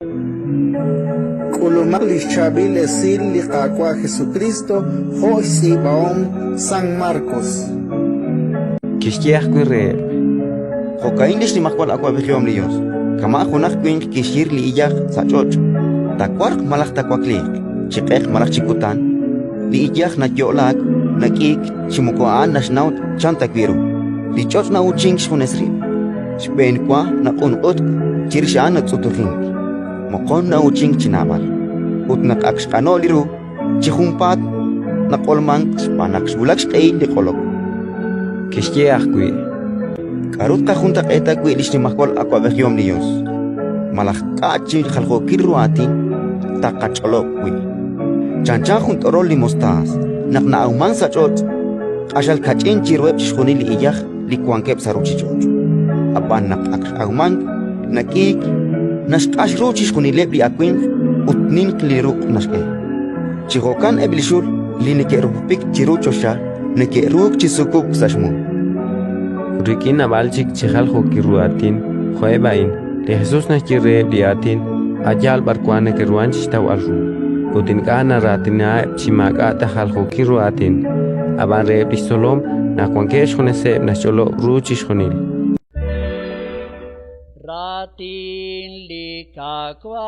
Kulumak li Shabil esil li kakwa Jesucristo Josi Baom San Marcos. Kishkiach Guerre. Jocaindish ni makwal aqua vejiom lios. Kama junak quink kishir li iyach sachoch. Takwark malak takwaklik. Chipech malak chikutan. Li iyach na yolak. Nakik chimukoan nashnaut chantakviru. Li choch na uching shkunesri. Shpen kwa na unut chirshan na tsuturing. Mokon na uching chinabal. Ut nak akshkano liru. Chihumpat na kolmang spanak shbulak shkay li kolok. Kishkiach Gui. Karut ka junta eta kwi lish ni makwal aqua vejiom lios. Malak kachi khalgo kirruatin takacholok kwi. Chancha junt orol li mostas. Nak na auman sachot. Ashal kachin chirweb chishkuni li iyach li kwankep saruchichot. Apan nak auman nakik nashkash ro chishkuni lep li akwin utnin kliruk nashke. Chihokan eblishur li nikerupik chiruchosha nikeruk chisukuk sashmu. Rikin abalchik chihal hokiruatin, Juebain, de Jesús Nachire Diatin, Ayal Barquane que Ruanchita Walru, Putin-Gana Ratina, Chimagata Hal Hokiruatin, Abare Pistolom, Naquankesh Honese, Nacholo Ruchis Honil. Ratin Likakwa